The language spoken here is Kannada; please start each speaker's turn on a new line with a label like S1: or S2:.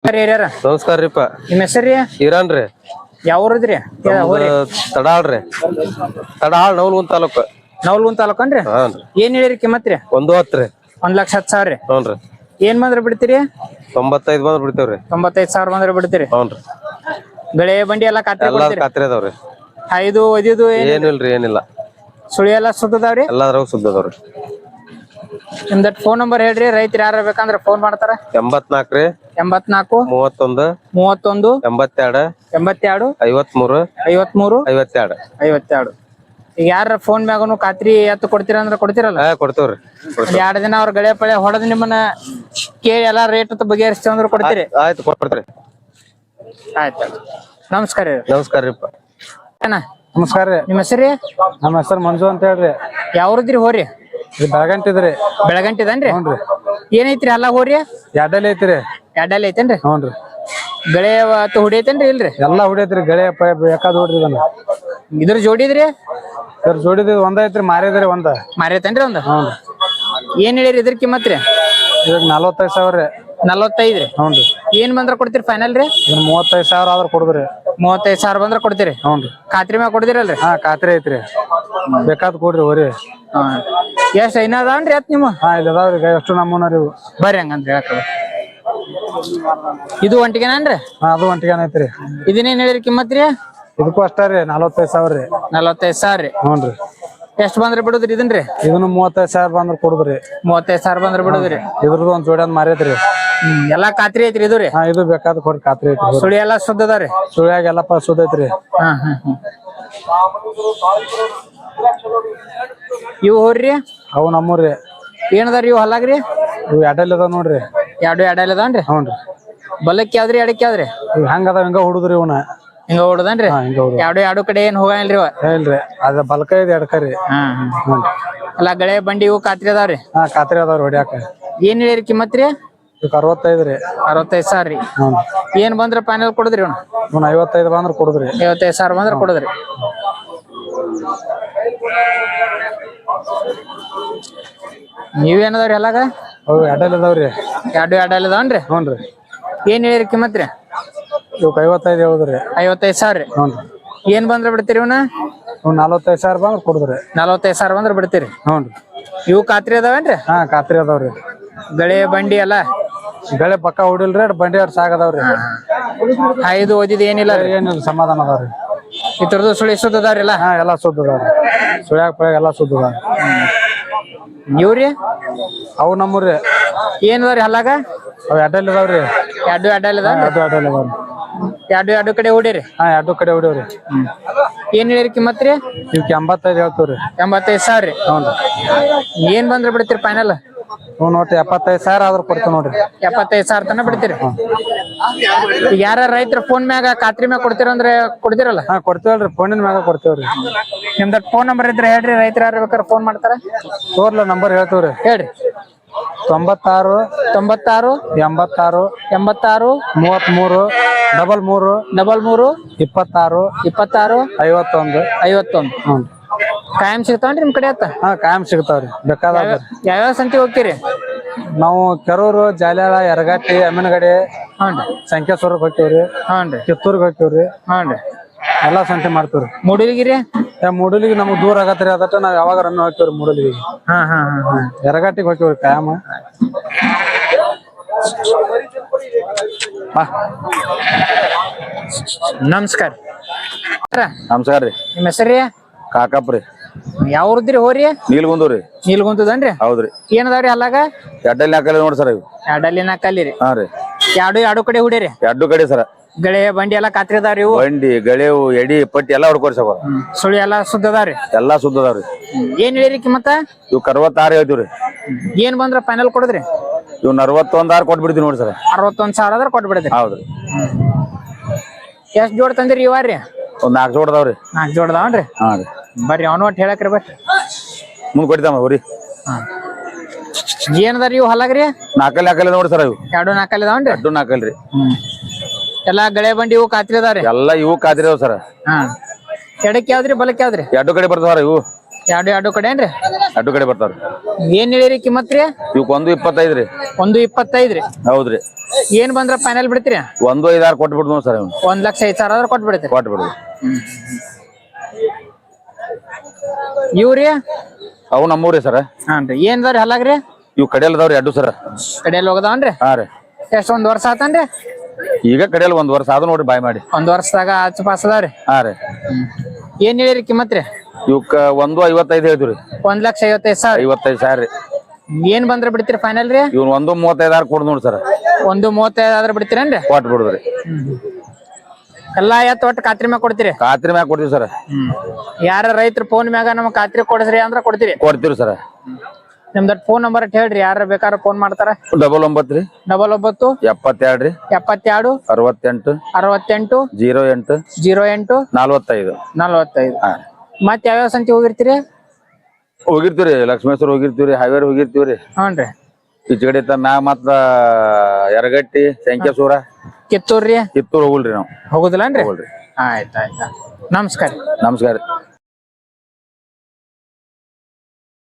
S1: ಹಿರಿಯರ
S2: ನಮಸ್ಕಾರ ರೀಪ.
S1: ನಿಮ್ಮ ಹೆಸರಿ
S2: ಇರಾನ್ರಿ
S1: ಯಾವ್ರದ್ರಿ
S2: ತಡಾಳ್ರಿ ತಡಾಳ್ ನವಲ್ಗುಂದ್ ತಾಲೂಕು.
S1: ನವಲ್ಗುಂದ್ ತಾಲೂಕನ್ರಿ
S2: ಹಾನ್ರಿ.
S1: ಏನ್ ಹೇಳಿರಿ ಕಿಮ್ಮತ್ರಿ?
S2: 110 ರೀ.
S1: 1,10,000
S2: ಹ್ಞೂನ್ರಿ.
S1: ಏನ್ ಬಂದ್ರ ಬಿಡ್ತೀರಿ?
S2: 95 ಬಂದ್ರ ಬಿಡ್ತೇವ್ರಿ.
S1: 95,000 ಬಂದ್ರ ಬಿಡ್ತೀರಿ.
S2: ಹ್ಞೂನ್ರಿ.
S1: ಗಳೆ ಬಂಡಿ ಎಲ್ಲಾ ಖಾತ್ರಿ
S2: ಎಲ್ಲಾ
S1: ಕೊಡ್ತೀರಿ?
S2: ಖಾತ್ರಿ ಅದಾವ್ರಿ.
S1: ಐದು ಒದಿದು
S2: ಏನಿಲ್ರಿ ಏನಿಲ್ಲ.
S1: ಸುಳಿ ಎಲ್ಲಾ ಸುತ್ತದಾವ್ರಿ?
S2: ಎಲ್ಲಾದ್ರಾಗ ಸುದ್ದ ಅದಾವ್ರಿ.
S1: ನಿಮ್ದಟ್ ಫೋನ್ ನಂಬರ್ ಹೇಳ್ರಿ, ರೈತರು ಯಾರ ಬೇಕಂದ್ರ ಫೋನ್ ಮಾಡ್ತಾರ.
S2: 84 ರೀ.
S1: 84
S2: 31
S1: 31
S2: 82
S1: 82
S2: 53
S1: 53
S2: 52
S1: 52. ಈಗ ಯಾರ ಫೋನ್ ಮ್ಯಾಗನು ಖಾತ್ರಿ ಎತ್ತು ಕೊಡ್ತೀರ ಅಂದ್ರ ಕೊಡ್ತೀರಲ್ಲ?
S2: ಕೊಡ್ತೇವ್ರಿ.
S1: 2 ದಿನ ಅವ್ರ ಗಳೆ ಪಳೆ ಹೊಡೆದ್ ನಿಮ್ಮನ್ನ ಕೇಳಿ ಎಲ್ಲಾ ರೇಟ್ ಬಗೆಹರಿಸ್ತೇವೆ ಅಂದ್ರೆ ಕೊಡ್ತೀರಿ?
S2: ಆಯ್ತು ಕೊಡ್ತೀರಿ.
S1: ಆಯ್ತು. ನಮಸ್ಕಾರ ರೀ.
S2: ನಮಸ್ಕಾರ ರೀಪ.
S1: ಅಣ್ಣ
S3: ನಮಸ್ಕಾರ ರೀ.
S1: ನಿಮ್ಮ ಹೆಸರಿ?
S3: ನಮ್ಮ ಹೆಸರು ಮಂಜು ಅಂತ ಹೇಳ್ರಿ.
S1: ಯಾವ್ರದ್ರಿ ಹೋರಿ?
S3: ಬೆಳಗಂಟಿದ್ರಿ.
S1: ಬೆಳಗಂಟಿದನ್ರಿ?
S3: ಹ್ಞೂನ್ರಿ.
S1: ಏನೈತ್ರಿ ಅಲ್ಲ ಹೋರಿ?
S3: ಎಡ್ಡಲ್ಲಿ ಐತ್ರಿ.
S1: ಎಡ್ಡಲ್ಲಿ ಐತೇನ್ರಿ?
S3: ಹ್ಞೂನ್ರಿ.
S1: ಗಳೆ ಹೊಡಿಯತೇನ್ರಿ ಇಲ್ರಿ?
S3: ಎಲ್ಲಾ ಹೊಡಿಯತ್ರಿ. ಗಳೆ ಬೇಕಾದ್ ಹೊಡ್ರಿ ಇದನ್ನ.
S1: ಇದ್ರ ಜೋಡಿದ್ರಿ?
S3: ಸರ್ ಜೋಡಿದ ಒಂದ ಐತ್ರಿ, ಮಾರಿದ್ರಿ ಒಂದ.
S1: ಮಾರೈತೇನ್ರಿ ಒಂದು?
S3: ಹ್ಞೂನ್ರಿ.
S1: ಏನ್ ಹೇಳಿರಿ ಇದ್ರ ಕಿಮ್ಮತ್ರಿ?
S3: ಇವಾಗ 45,000 ರೀ.
S1: 45 ರೀ?
S3: ಹ್ಞೂನ್ರಿ.
S1: ಏನ್ ಬಂದ್ರ ಕೊಡ್ತೀರಿ ಫೈನಲ್ ರೀ?
S3: 35,000 ಆದ್ರ ಕೊಡುದ್ರಿ.
S1: 35,000 ಬಂದ್ರ ಕೊಡ್ತೀರಿ?
S3: ಹ್ಞೂನ್ರಿ.
S1: ಖಾತ್ರಿ ಮ್ಯಾಗ ಕೊಡ್ತೀರಲ್ರಿ?
S3: ಹಾ ಖಾತ್ರಿ ಐತ್ರಿ. ಬೇಕಾದ್ ಕೊಡ್ರಿ ಹೋರಿ.
S1: ಎಷ್ಟ್ ಐನದನ್ರಿ ಅತ್ ನಿಮ್ಮ?
S3: ಹಾ ಇಲ್ಲಿ ಅದಾವ್ರಿ ಎಷ್ಟು ನಮೂನ ರೀ ಇವು.
S1: ಬರ್ರಿ ಹಂಗಂದ್ರಿ ಹೇಳಕ್. ಇದು ಒಂಟಿಗೆನನ್ರಿ?
S3: ಹಾ ಅದು ಒಂಟಿಗೆನ ಐತ್ರಿ.
S1: ಇದನ್ನೇನ್ ಹೇಳಿರಿ ಕಿಮ್ಮತ್ರಿ?
S3: ಇದಕ್ಕೂ ಅಷ್ಟ ರೀ, 45,000 ರೀ.
S1: 45,000 ರೀ?
S3: ಹ್ಞೂನ್ರಿ.
S1: ಎಷ್ಟ್ ಬಂದ್ರ ಬಿಡುದ್ರಿ ಇದನ್ರಿ?
S3: ಇದನ್ನು 35,000 ಬಂದ್ರ ಕೊಡುದ್ರಿ.
S1: 35,000 ಬಂದ್ರ ಬಿಡುದ್ರಿ?
S3: ಇದ್ರದ್ದು ಒಂದ್ ಜೋಡಿ ಅಂದ್ ಮಾರೈತ್ರಿ.
S1: ಎಲ್ಲಾ ಖಾತ್ರಿ ಐತ್ರಿ ಇದು ರೀ?
S3: ಹಾ ಇದು ಬೇಕಾದ್ ಕೊಡ್ರಿ, ಖಾತ್ರಿ ಐತ್ರಿ.
S1: ಸುಳಿ ಎಲ್ಲಾ ಸುದ್ದ ಅದಾವ್ರಿ?
S3: ಸುಳ್ಯಾಗ ಎಲ್ಲಪ್ಪ ಸುದ್ದ ಐತ್ರಿ.
S1: ಇವು ಹೋರ್ರಿ?
S3: ಅವು ನಮ್ಮೂರ್ರಿ.
S1: ಏನದಾರಿ ಇವು ಹಲ್ಲಾಗ್ರಿ?
S3: ಇವು ಎಡ್ಡಲ್ಲಿ ಅದಾವ ನೋಡ್ರಿ.
S1: ಎರಡು ಎಡಲ್ ಅದಾವನ್ರಿ?
S3: ಹ್ಞೂನ್ರಿ.
S1: ಬಲಕ್ಕೆ ಯಾವ್ದ್ರಿ ಎಡಕ್ಕೆ ಯಾವ್ದ್ರಿ?
S3: ಇವ್ ಹೆಂಗ ಅದಾವ ಹಿಂಗ ಹುಡುದ್ರಿ ಇವನ.
S1: ಹಿಂಗ ಹೊಡದನ್ರಿ? ಎರಡು ಕಡೆ ಏನ್ ಹೋಗಲ್ರಿ ಇವ?
S3: ಇಲ್ರಿ, ಅದ ಬಲಕ ಇದೆ ಎಡಕರಿ.
S1: ಅಲ್ಲ ಗಳೆ ಬಂಡಿ ಇವು ಖಾತ್ರಿ ಅದಾವ್ರಿ?
S3: ಹಾ ಖಾತ್ರಿ ಅದಾವ್ರಿ ಹೊಡ್ಯಾಕ.
S1: ಏನ್ ಹೇಳಿರಿ ಕಿಮ್ಮತ್ರಿ?
S3: ಇದಕ್ಕೆ 65 ರೀ.
S1: 65,000 ರೀ? ಏನ್ ಬಂದ್ರ ಫೈನಲ್ ಕೊಡುದ್ರಿ ಇವ್ನ?
S3: 55 ಬಂದ್ರ ಕೊಡುದ್ರಿ.
S1: 55,000 ಬಂದ್ರ ಕೊಡುದ್ರಿ. ನೀವೇನದಾವ್ರಿ ಎಲ್ಲಾಗ?
S3: ಅವು ಎಡ್ಡಲ್ಲಿ ಅದಾವ್ರಿ.
S1: ಎರಡು ಅದಾವನ್ರಿ?
S3: ಹ್ಞೂನ್ರಿ.
S1: ಏನ್ ಹೇಳಿರಿ ಕಿಮ್ಮತ್ರಿ?
S3: ಇವಕ್ಕೆ 55 ಹೇಳುದ್ರಿ.
S1: 55,000 ರೀ?
S3: ಹ್ಞೂನ್ರಿ.
S1: ಏನ್ ಬಂದ್ರ ಬಿಡ್ತೀರಿ ಇವನ?
S3: ಇವ್ 45,000 ಬಂದ್ರ ಕೊಡುದ್ರಿ.
S1: 45,000 ಬಂದ್ರ ಬಿಡ್ತೀರಿ?
S3: ಹ್ಞೂನ್ರಿ.
S1: ಇವು ಖಾತ್ರಿ ಅದಾವೇನ್ರಿ?
S3: ಹಾ ಖಾತ್ರಿ ಅದಾವ್ರಿ.
S1: ಗಳೆ ಬಂಡಿ ಎಲ್ಲ
S3: ಗಳೆ ಪಕ್ಕ ಹೊಡಿಲ್ರಿ, ಬಂಡಿ ಅಡ್ ಸಾಗದಾವ್ರಿ.
S1: ಐದು ಓದಿದ್ ಏನಿಲ್ಲ ರೀ?
S3: ಏನಿಲ್ಲ, ಸಮಾಧಾನ ಅದಾವ್ರಿ.
S1: ಇತರದ್ದು ಸುಳಿ ಸುದ್ದದಾವ್ರಿಲ್ಲ?
S3: ಹಾ ಎಲ್ಲಾ ಸುದ್ದ ಅದಾವ್ರಿ. ಸುಳ್ಯಾಗ ಪಳ್ಯಾಗ ಎಲ್ಲಾ ಸುದ್ದ ಅದಾವ್ರಿ.
S1: ಇವ್ರಿ
S3: ಅವು ನಮ್ಮೂರ್ರಿ.
S1: ಏನದಾವ್ರಿ ಹಲ್ಲಾಗ?
S3: ಅವ್ ಎಡ್ಡಲ್ಲಿ ಅದಾವ್ರಿ.
S1: ಎರಡು ಅದಾವ್ರಿ?
S3: ಎಡ್ಡಲ್ಲಿ ಅದಾವ್ರಿ.
S1: ಎರಡು ಕಡೆ ಹೊಡೀರಿ?
S3: ಹಾ ಎರಡು ಕಡೆ ಹೊಡಿವ್ರಿ.
S1: ಏನ್ ಹೇಳಿರಿ ಕಿಮ್ಮತ್ರಿ?
S3: ಇವಕ್ಕೆ 85 ಹೇಳ್ತೀವ್ರಿ.
S1: 85,000 ರೀ?
S3: ಹ್ಞೂನ್ರಿ.
S1: ಏನ್ ಬಂದ್ರ ಬಿಡ್ತೀರಿ ಫೈನಲ್?
S3: ನೋಡ್ರಿ 75,000 ಆದ್ರ ಕೊಡ್ತೇವ್ ನೋಡ್ರಿ.
S1: 75,000 ತನ ಬಿಡ್ತೀರಿ? ಈಗ ಯಾರ ರೈತರ ಫೋನ್ ಮ್ಯಾಗ ಖಾತ್ರಿ ಮ್ಯಾಗ ಕೊಡ್ತೀರಂದ್ರೆ ಕೊಡ್ತೀರಲ್ಲ?
S3: ಹಾ ಕೊಡ್ತೇವಲ್ರಿ, ಫೋನಿನ ಮ್ಯಾಗ ಕೊಡ್ತೇವ್ರಿ.
S1: ನಿಮ್ದ ಫೋನ್ ನಂಬರ್ ಇದ್ರೆ ಹೇಳ್ರಿ, ರೈತರ ಯಾರು ಬೇಕಾದ್ರೆ ಫೋನ್ ಮಾಡ್ತಾರ.
S3: ತೋರ್ಲ ನಂಬರ್ ಹೇಳ್ತೇವ್ರಿ.
S1: ಹೇಳ್ರಿ.
S3: 96
S1: 86
S3: 86
S1: 86
S3: 33 33
S1: 33
S3: 26
S1: 26
S3: 51
S1: 51.
S3: ಹ್ಞೂ.
S1: ಕಾಯಂ ಸಿಗ್ತಾವನ್ರಿ ನಿಮ್ ಕಡೆ ಆತ?
S3: ಹಾ ಕಾಯಂ ಸಿಗ್ತಾವ್ರಿ, ಬೇಕಾದಾಗ.
S1: ಯಾವ್ಯಾವ ಸಂತಿ ಹೋಗ್ತೀರಿ?
S3: ನಾವು ಕೆರೂರು, ಜಾಲ್ಯಾಳ, ಯರಗಟ್ಟಿ, ಅಮ್ಮಿನಗಡೆ, ಸಂಕೇಶ್ವರಕ್ಕೆ ಹೋಗ್ತೇವ್ರಿ. ಕಿತ್ತೂರ್ಗೆ ಹೋಗ್ತೇವ್ರಿ. ಎಲ್ಲಾ ಸಂತೆ ಮಾಡ್ತೇವ್ರಿ.
S1: ಮೂಡಲಗಿರಿ?
S3: ಮೂಡಲಿಗೆ ನಮಗ್ ದೂರ ಆಗತ್ರಿ, ಅದಕ್ಕ ನಾವ್ ಯಾವಾಗ ರನ್ ಹೋಗ್ತೇವ್ರಿ ಮೂಡಲಿಗೆ. ಯರಗಟ್ಟಿಗೆ ಹೋಗ್ತೇವ್ರಿ ಕಾಯಂ.
S1: ನಮಸ್ಕಾರ.
S2: ನಮಸ್ಕಾರ ರೀ.
S1: ನಿಮ್ಮ ಹೆಸರಿ?
S2: ಕಾಕಪ್ಪ ರೀ.
S1: ಯಾವ್ರದ್ರಿ ಹೋರಿ?
S2: ನೀಲ್ಗುಂದೂರಿ.
S1: ನೀಲ್ಗುಂದದನ್ರಿ?
S2: ಹೌದ್ರಿ.
S1: ಏನದಾವ್ರಿ ಅಲ್ಲಾಗ?
S2: ಎಡ್ಡಲ್ಲಿ ಹಾಕಲ್ಲ ನೋಡ್ರಿ ಸರ್ ಇವು.
S1: ಎಡಲ್ಲಿ ನಾಕಲ್ಲಿ ರೀ?
S2: ಹಾ ರೀ.
S1: ಎರಡು ಕಡೆ ಹುಡಿರಿ?
S2: ಎರಡು ಕಡೆ ಸರ.
S1: ಗಳೆ ಬಂಡಿ ಎಲ್ಲಾ ಖಾತ್ರಿ ಅದಾವ್ರಿ ಇವು?
S2: ಬಂಡಿ ಗಳೆವು ಎಡಿ ಪಟ್ಟಿ ಎಲ್ಲಾ ಹೊಡ್ಕೊರಿ ಸರ್.
S1: ಸುಳಿ ಎಲ್ಲಾ ಸುದ್ದ ಅದಾವ್ರಿ? ಎಲ್ಲಾ
S2: ಸುದ್ದ ಅದಾವ್ರಿ.
S1: ಏನ್ ಹೇಳಿರಿ ಕಿಮ್ಮತ್ತ?
S2: ಇವ್ 66 ಹೇಳ್ತೀವ್ರಿ.
S1: ಏನ್ ಬಂದ್ರ ಫೈನಲ್ ಕೊಡುದ್ರಿ?
S2: ಇವ್ 61,000 ಕೊಟ್ಬಿಡ್ತೀವಿ ನೋಡ್ರಿ ಸರ್.
S1: 61,000 ಆದ್ರ ಕೊಟ್ಬಿಡ್ತೀರಿ?
S2: ಹೌದ್ರಿ.
S1: ಎಷ್ಟ್ ಜೋಡ್ ತಂದಿರಿ ಇವಾರ್ರಿ?
S2: ಒಂದ್ 4 ಜೋಡ್ ಅದಾವ್ರಿ.
S1: 4 ಜೋಡ್ ಅದಾವನ್ರಿ?
S2: ಹಾ ರೀ.
S1: ಬರ್ರಿ ಅವನು ಒಟ್ಟು ಹೇಳಕ್ರಿ ಬರ್ರಿ.
S2: ಮುಂದ್ ಕೊಟ್ಟಿದ್ದಾಮ ಹೋರಿ.
S1: ಏನದಾರಿ ಇವು ಹಲ್ಲಾಗ್ರಿ?
S2: ನಾಲ್ಕಲ್ಲಿ ಹಾಕಲ್ಲ ನೋಡ್ರಿ ಸರ್ ಇವು.
S1: ಎರಡು ನಾಲ್ಕಲ್ಲಿ ಅದಾವನ್ರಿ?
S2: ಎರಡು ನಾಲ್ಕಲ್ರಿ.
S1: ಎಲ್ಲಾ ಗಳೆ ಬಂಡಿ ಇವು ಖಾತ್ರಿ ಅದಾವ್ರಿ?
S2: ಎಲ್ಲಾ ಇವು ಖಾತ್ರಿ ಅದಾವ ಸರ್.
S1: ಎಡಕ್ಕೆ ಯಾವ್ದ್ರಿ ಬಲಕ್ಕೆ ಯಾವ್ದ್ರಿ?
S2: ಎರಡು ಕಡೆ ಬರ್ತಾವ್ರಿ ಇವು.
S1: ಎರಡು ಕಡೆ ಏನ್ರಿ?
S2: ಅಡ್ಡು ಕಡೆ ಬರ್ತಾವ್ರಿ.
S1: ಏನ್ ಹೇಳಿರಿ ಕಿಮ್ಮತ್ ರೀ?
S2: ಇವಕ್ 1.25 ರೀ.
S1: 1.25 ರೀ.
S2: ಹೌದ್ರಿ.
S1: ಏನ್ ಬಂದ್ರ ಫೈನಲ್ ಬಿಡ್ತೀರಿ?
S2: 1.5 ಕೊಟ್ಟು ಬಿಡ್ತು ಸರ್.
S1: 1,05,000 ಆದ್ರ ಕೊಟ್ಟು ಬಿಡ್ತೀರಿ?
S2: ಕೊಟ್ಟು ಬಿಡ್ರಿ.
S1: ಇವ್ರಿ
S2: ಅವು ನಮ್ಮೂರಿ ಸರ್.
S1: ಹಾನ್ರಿ. ಏನ್ದಾವ್ರಿ ಹಲ್ಲಾಗ್ರಿ?
S2: ಇವ್ ಕಡೆಯಲ್ದಾವ್ರಿ ಅಡ್ಡು ಸರ್.
S1: ಕಡೆಯಲ್ಲಿ ಹೋಗದವನ್ರಿ?
S2: ಹಾ ರೀ.
S1: ಎಷ್ಟ್ 1 ವರ್ಷ ಆತನ್ರಿ?
S2: ಈಗ ಕಡೆಯಲ್ಲಿ 1 ವರ್ಷ ಆದ ನೋಡ್ರಿ ಬಾಯ್ ಮಾಡಿ.
S1: 1 ವರ್ಷದಾಗ ಆಚುಪಾಸ್ ಅದಾವ್ರಿ?
S2: ಹಾ ರೀ.
S1: ಏನ್ ಹೇಳಿರಿ ಕಿಮ್ಮತ್ ರೀ?
S2: ಇವಕ್ಕ 1.55 ಹೇಳ್ತೀವ್ರಿ.
S1: 1,55,000.
S2: 55,000 ರೀ.
S1: ಏನ್ ಬಂದ್ರ ಬಿಡ್ತೀರಿ ಫೈನಲ್ ರೀ?
S2: ಇವ್ನ 1.35 ಕೊಡ್ ನೋಡಿ ಸರ್.
S1: 1.35 ಆದ್ರ ಬಿಡ್ತೀರೇನ್ರಿ?
S2: ಕೊಟ್ಟು ಬಿಡುದ್ರಿ.
S1: ಎಲ್ಲಾ ಎತ್ ಒಟ್ಟು ಖಾತ್ರಿ ಮ್ಯಾಗ ಕೊಡ್ತೀರಿ?
S2: ಖಾತ್ರಿ ಮ್ಯಾಗ ಕೊಡ್ತೀವಿ ಸರ್.
S1: ಯಾರ ರೈತರು ಫೋನ್ ಮ್ಯಾಗ ನಮ್ ಖಾತ್ರಿ ಕೊಡಿಸ್ರಿ ಅಂದ್ರ ಕೊಡ್ತೀರಿ?
S2: ಕೊಡ್ತೀವಿ ಸರ್.
S1: ನಿಮ್ದ ಫೋನ್ ನಂಬರ್ ಹೇಳ್ರಿ, ಯಾರ ಬೇಕಾದ್ರ ಫೋನ್ ಮಾಡ್ತಾರ.
S2: 99 ರೀ.
S1: 99
S2: 72 ರೀ.
S1: 72
S2: 68
S1: 68
S2: 08
S1: 08
S2: 45
S1: 45. ಮತ್ ಯಾವ್ಯಾವ ಸಂತಿ ಹೋಗಿರ್ತೀರಿ?
S2: ಹೋಗಿರ್ತೀವ್ರಿ. ಲಕ್ಷ್ಮೇಶ್ವರ ಹೋಗಿರ್ತೀವ್ರಿ, ಹಾವೇರಿ ಹೋಗಿರ್ತೀವ್ರಿ.
S1: ಹ್ಞೂನ್ರಿ.
S2: ಈಚ ಕಡೆ ಮ್ಯಾಗ ಮತ್ತ ಯರಗಟ್ಟಿ, ಸಂಕೇಶ್ವರ,
S1: ಕಿತ್ತೂರ್ ರೀ?
S2: ಕಿತ್ತೂರ್ ಹೋಗುಲ್ರಿ ನಾವು.
S1: ಹೋಗುದಿಲ್ಲನ್ರಿ?
S2: ಹೋಗುಲ್ರಿ.
S1: ಆಯ್ತಾಯ್ತಾ. ನಮಸ್ಕಾರ.
S2: ನಮಸ್ಕಾರ.